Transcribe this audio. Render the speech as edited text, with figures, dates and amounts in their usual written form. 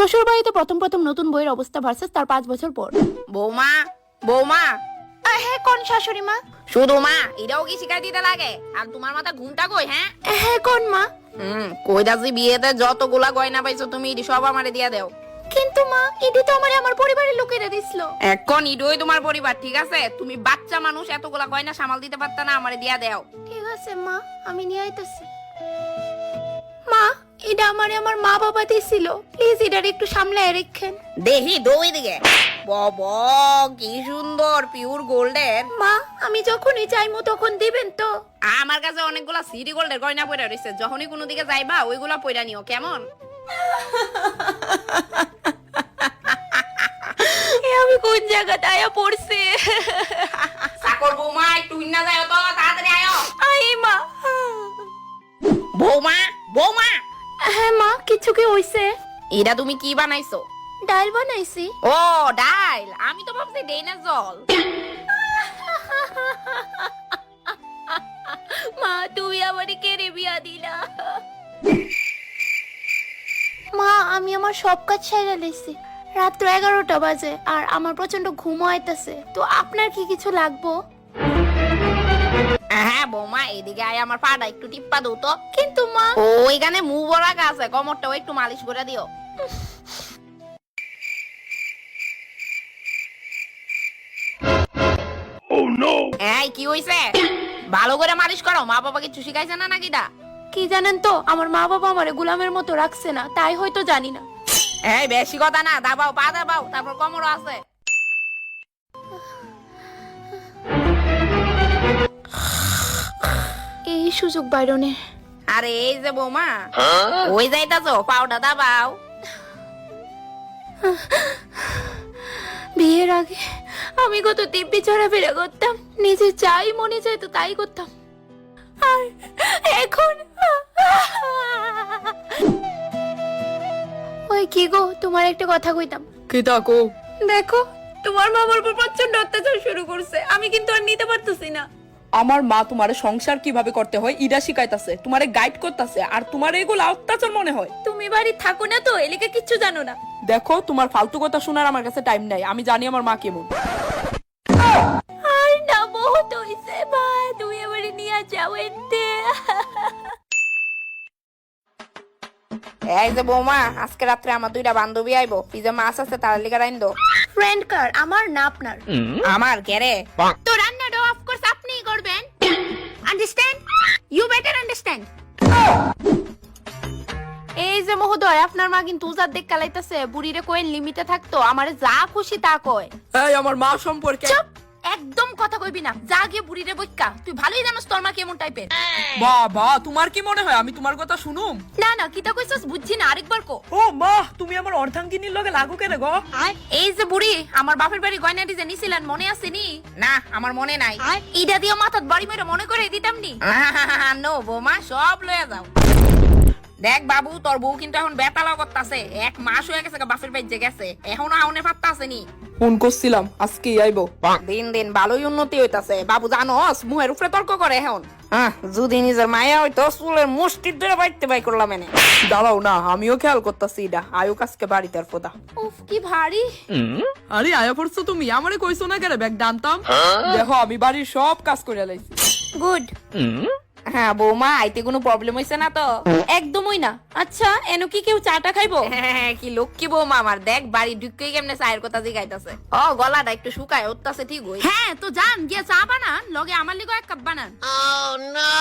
শ্বশুর বাড়িতে প্রথম প্রথম নতুন বইয়ের অবস্থা ভার্সেস তার 5 বছর পর। বৌমা বৌমা হ্যাঁ কোন শাশুড়ি মা? শুধু মা এটাও কি শিখাই দিতে লাগে? আর তোমার মাথা ঘুমটা কই? হ্যাঁ হ্যাঁ কোন মা? কইদাসি বিয়েতে যতগুলা গয়না পাইছো তুমি ইডি সব আমারে দিয়া দাও। কিন্তু মা এটি তো আমার পরিবারের লোকেরা দিছিল। এখন ইডোই তোমার পরিবার, ঠিক আছে? তুমি বাচ্চা মানুষ, এতগুলা গয়না সামাল দিতে পারতা না? আমারে দিয়া দাও। ঠিক আছে মা, আমি নিয়ে আইতাছি। মা এটা আমার মা বাবা দিছিল, প্লিজ এটার একটু সামলায় রাখেন। দেখি দই দিকে বাবা কি সুন্দর পিওর গোল্ডের। মা আমি যখনই চাইমু তখন দিবেন তো? আমার কাছে অনেকগুলা সিটি গোল্ডের গয়না পড়ে রয়েছে, যখনই কোনো দিকে যাইবা ওইগুলা পয়রা নিও, কেমন? আমি কোন জায়গাতে আয়া পড়ছি? চাকর বৌমা একটু না যাও তো, তাড়াতাড়ি আয়ো। আই মা। বৌমা বৌমা। হ্যাঁ মা, কিছু কি হইছে? এটা তুমি কি বানাইছো? ডাল বানাইছি। ও ডাল, আমি তো ভাবছি ডেইনা জল। মা তুমি আমারে কেড়ে বিয়া দিলা। মা আমি আমার সব কাজ সাইরা লইছি, রাত 11টা বাজে আর আমার প্রচন্ড ঘুম আইতাছে, তো আপনার কি কিছু লাগবো? হ্যাঁ বৌমা এদিকে আয়, আমার পাটা একটু টিপ্পা দাও তো। কিন্তু মা ওইখানে মুভ বড়া আছে, কোমরটাও একটু মালিশ করে দিও। এই কি হইছে? ভালো করে মালিশ করো, মা বাবা কিছু শিখাইছে না নাকি? কি জানেন তো, আমার মা বাবা আমারে গোলামের মতো রাখছে না, তাই হয়তো জানি না। এই বেশি কথা না, দাবাও পা দাবাও, তারপর কোমরও আছে। এই সুযোগ বাইরনে। আরে এই যে বৌমা ওই যাইতাছো, পাউডা দাবাও। বিয়ের আগে আমি কত দিব্যি চড়াফেরা করতাম, নিজে চাই মনে চাইতো তাই করতাম, আর এখন ওই কি গো, তোমার একটা কথা কইতাম। কি তাকো? দেখো তোমার মা আমার উপর প্রচন্ড অত্যাচার শুরু করছে, আমি কিন্তু আর নিতে পারতেছি না। আমার মা তোমারে সংসার কিভাবে করতে হয় ইডা শিখাইতাছে, তোমারে গাইড করতেছে, আর তোমার এগুলো অত্যাচার মনে হয়। তুমি বাড়ি থাকো না তো, এলাকা কিচ্ছু জানো না। দেখো তোমার ফালতু কথা শোনার আমার কাছে টাইম নাই, আমি জানি আমার মা কেমন। আর না বহুত হইছে ভাই, তুমি আমারে নিয়ে যাও এতে। এই যে বৌমা আজকে রাত্রে আমার দুইটা বান্ধবী আইবো, ফ্রিজে মাছ আছে তার লিগা রাইন দো। ফ্রেন্ড কার, আমার না আপনার? আমার কেরে? তো রান্নাটা অফ কোর্স আপনিই করবেন, আন্ডারস্ট্যান্ড? You better understand. এই যে মহোদয়, আপনার মা কিন্তু উজার দেখ কালাইতাছে, বুড়িরে কইন লিমিটে থাকতো, আমারে যা খুশি তা কয়। এই আমার মা সম্পর্কে চুপ, একদম কথা কইবি না, যা গিয়ে বুড়িরে বইক্কা, তুই ভালোই জানোস তোর মা কেমন টাইপের। বাবা তোমার কি মনে হয় আমি তোমার কথা শুনুম? না না, কিতা কইছস বুঝছি না, আরেকবার কো। ও মা তুমি আমার অর্ধাঙ্গিনীর লগে লাগু কেন গো? এই যে বুড়ি, আমার বাপের বাড়ি গয়নাটি যে নিছিলেন মনে আছে নি? না আমার মনে নাই। ইডা দিয়ে মাথাত বাড়ি মেরে মনে করে দিতাম নি। নো বৌমা, সব লয়ে যাও। দেখ বাবু, তোর বউ কিন্তু এখন বেতালাও করতাছে, 1 মাস হয়ে গেছে বাপের বাড়িতে গেছে, এখনো আউনে ফাত্তা আসেনি। ফোন করছিলাম আজকে আইবো। দিন দিন ভালোই উন্নতি হইতাছে বাবু, জানোস মুহের উপরে তর্ক করে এখন। যদি নিজের মায়া হইতো চুলের মুষ্টির ধরে বাইতে বাই করলাম এনে। দাঁড়াও না, আমিও খেয়াল করতেছি ইডা আয়ুক আজকে বাড়িতে আর ফোদা। উফ কি ভারী। আরে আয়া পড়ছো তুমি, আমারে কইছো না কেরে ব্যাগ ডানতাম? দেখো আমি বাড়ির সব কাজ করে লাইছি। গুড। হ্যাঁ বৌমা, আইতে কোনো প্রবলেম হইছে না তো? একদমই না। আচ্ছা এনো কি কেউ চাটা খাইবো? হ্যাঁ কি লক্ষ্মী বৌমা আমার, দেখ বাড়ি ঢুকেই কেমনে চায়ের কথা জিগাইতাছে। ও গলাটা একটু শুকায় উঠতাছে ঠিক হই। হ্যাঁ তো যান গিয়া চা বানান, লগে আমার লিগো 1 কাপ বানান। Oh no!